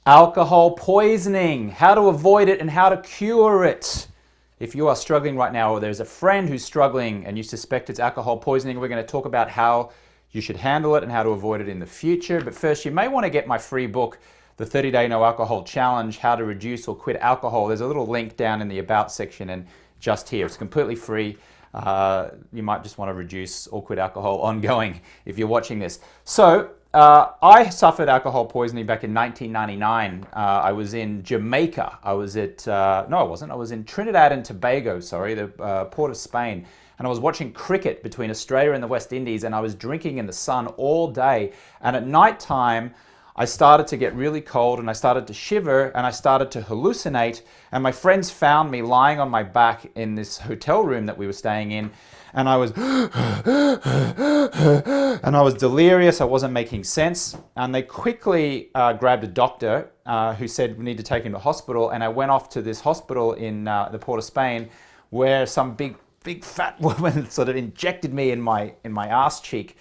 Alcohol poisoning, how to avoid it and how to cure it. If you are struggling right now, or there's a friend who's struggling and you suspect it's alcohol poisoning, we're going to talk about how you should handle it and how to avoid it in the future. But first, you may want to get my free book, The 30-Day No Alcohol Challenge, How to Reduce or Quit Alcohol. There's a little link down in the About section and just here. It's completely free. You might just want to reduce or quit alcohol ongoing if you're watching this. So, I suffered alcohol poisoning back in 1999. I was in Jamaica. I was at, no I wasn't, I was in Trinidad and Tobago, sorry, the port of Spain. And I was watching cricket between Australia and the West Indies, and I was drinking in the sun all day. And at night time, I started to get really cold and I started to shiver and I started to hallucinate. And my friends found me lying on my back in this hotel room that we were staying in. And I was, and I was delirious. I wasn't making sense. And they quickly grabbed a doctor who said we need to take him to hospital. And I went off to this hospital in the port of Spain where some big fat woman sort of injected me in my ass cheek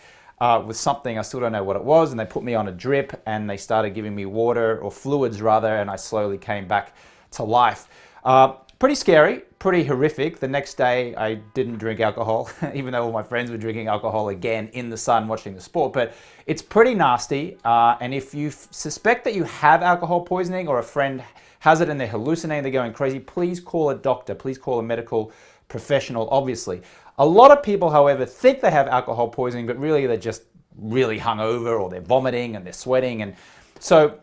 with something. I still don't know what it was. And they put me on a drip and they started giving me water or fluids rather. And I slowly came back to life. Pretty scary, pretty horrific. The next day I didn't drink alcohol, even though all my friends were drinking alcohol again in the sun watching the sport. But it's pretty nasty. And if you suspect that you have alcohol poisoning or a friend has it and they're hallucinating, they're going crazy, please call a doctor. Please call a medical professional, obviously. A lot of people, however, think they have alcohol poisoning, but really they're just really hungover or they're vomiting and they're sweating. And so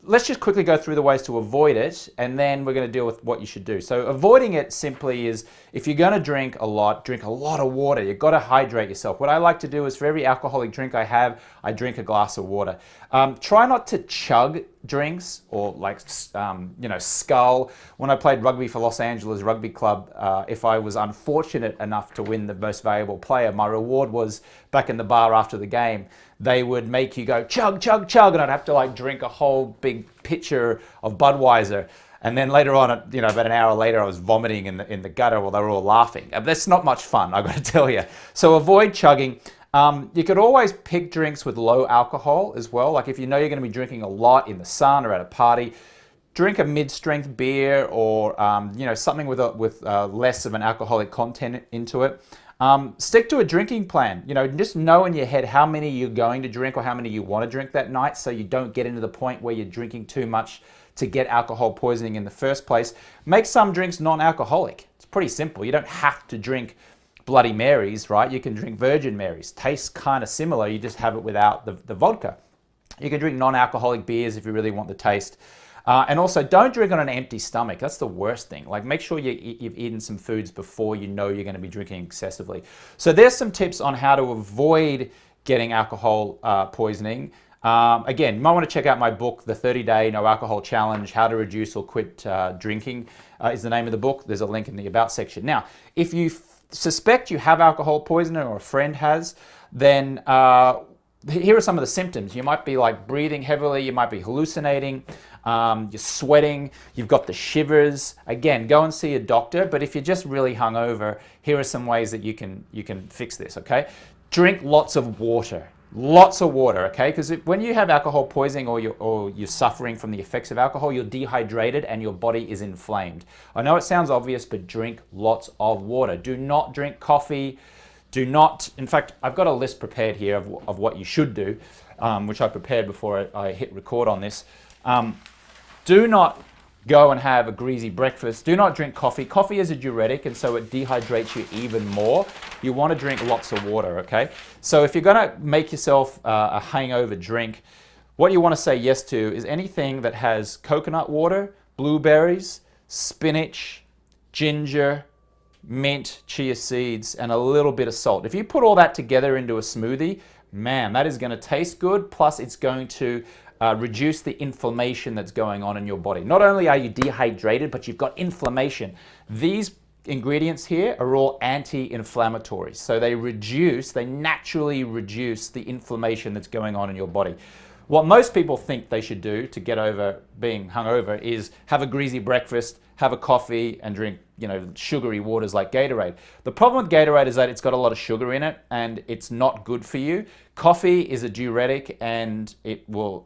let's just quickly go through the ways to avoid it, and then we're going to deal with what you should do. So avoiding it simply is, if you're going to drink a lot of water. You've got to hydrate yourself. What I like to do is for every alcoholic drink I have, I drink a glass of water. Try not to chug drinks or like, scull. When I played rugby for Los Angeles Rugby Club, if I was unfortunate enough to win the most valuable player, my reward was back in the bar after the game. They would make you go chug, chug, chug, and I'd have to like drink a whole big pitcher of Budweiser. And then later on, about an hour later, I was vomiting in the gutter while they were all laughing. That's not much fun, I've got to tell you. So avoid chugging. You could always pick drinks with low alcohol as well. Like if you know you're going to be drinking a lot in the sun or at a party, drink a mid-strength beer or something with less of an alcoholic content into it. Stick to a drinking plan. Just know in your head how many you're going to drink or how many you want to drink that night, so you don't get into the point where you're drinking too much to get alcohol poisoning in the first place. Make some drinks non-alcoholic. It's pretty simple. You don't have to drink Bloody Marys, right? You can drink Virgin Marys. Tastes kind of similar. You just have it without the vodka. You can drink non-alcoholic beers if you really want the taste. And also, don't drink on an empty stomach. That's the worst thing. Like, make sure you've eaten some foods before you know you're going to be drinking excessively. So there's some tips on how to avoid getting alcohol poisoning. Again, you might want to check out my book, The 30-Day No Alcohol Challenge, How to Reduce or Quit Drinking is the name of the book. There's a link in the About section. Now, if you suspect you have alcohol poisoning or a friend has, then here are some of the symptoms. You might be like breathing heavily, you might be hallucinating, you're sweating, you've got the shivers. Again, go and see a doctor, but if you're just really hungover, here are some ways that you can fix this, okay? Drink lots of water. Lots of water, okay? Because when you have alcohol poisoning or you're suffering from the effects of alcohol, you're dehydrated and your body is inflamed. I know it sounds obvious, but drink lots of water. Do not drink coffee. Do not, in fact, I've got a list prepared here of what you should do, which I prepared before I hit record on this. Do not go and have a greasy breakfast. Do not drink coffee. Coffee is a diuretic, and so it dehydrates you even more. You want to drink lots of water, okay? So if you're going to make yourself a hangover drink, what you want to say yes to is anything that has coconut water, blueberries, spinach, ginger, mint, chia seeds, and a little bit of salt. If you put all that together into a smoothie, man, that is going to taste good, plus it's going to reduce the inflammation that's going on in your body. Not only are you dehydrated, but you've got inflammation. These ingredients here are all anti-inflammatories, so they naturally reduce the inflammation that's going on in your body. what most people think they should do to get over being hungover is have a greasy breakfast, have a coffee, and drink, sugary waters like Gatorade. The problem with Gatorade is that it's got a lot of sugar in it and it's not good for you. Coffee is a diuretic and it will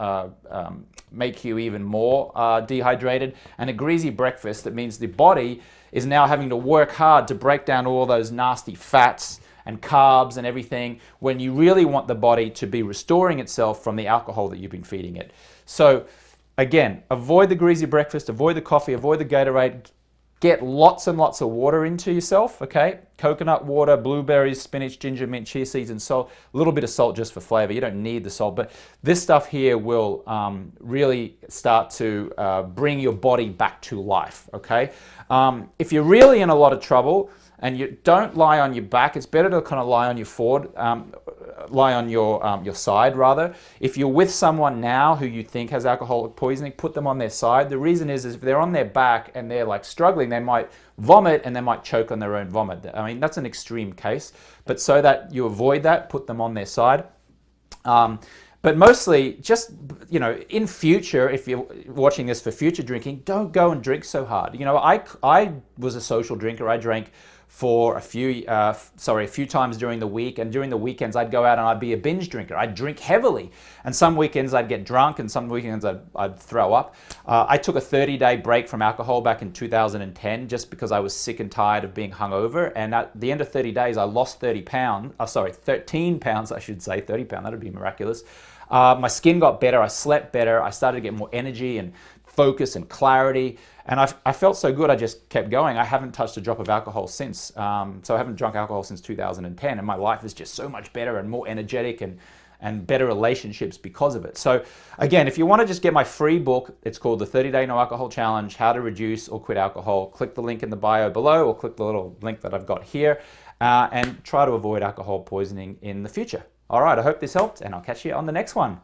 make you even more dehydrated. And a greasy breakfast, that means the body is now having to work hard to break down all those nasty fats and carbs and everything, when you really want the body to be restoring itself from the alcohol that you've been feeding it. So again, avoid the greasy breakfast, avoid the coffee, avoid the Gatorade. Get lots and lots of water into yourself, okay? Coconut water, blueberries, spinach, ginger, mint, chia seeds, and salt. A little bit of salt just for flavor. You don't need the salt, but this stuff here will really start to bring your body back to life, okay? If you're really in a lot of trouble and you don't lie on your back, it's better to kind of lie on your lie on your side rather. If you're with someone now who you think has alcoholic poisoning, put them on their side. The reason is if they're on their back and they're like struggling, they might vomit and they might choke on their own vomit. I mean, that's an extreme case, but so that you avoid that, put them on their side. But mostly just, in future, if you're watching this for future drinking, don't go and drink so hard. I was a social drinker. I drank for a few times during the week, and during the weekends I'd go out and I'd be a binge drinker. I'd drink heavily, and some weekends I'd get drunk and some weekends I'd throw up. I took a 30-day break from alcohol back in 2010 just because I was sick and tired of being hungover, and at the end of 30 days I lost 13 pounds I should say. 30 pounds, that'd be miraculous. My skin got better, I slept better, I started to get more energy and focus and clarity, and I felt so good I just kept going. I haven't touched a drop of alcohol since, so I haven't drunk alcohol since 2010, and my life is just so much better and more energetic and better relationships because of it. So again, if you want to just get my free book, it's called the 30-Day No Alcohol Challenge, How to Reduce or Quit Alcohol. Click the link in the bio below or click the little link that I've got here and try to avoid alcohol poisoning in the future. All right, I hope this helped, and I'll catch you on the next one.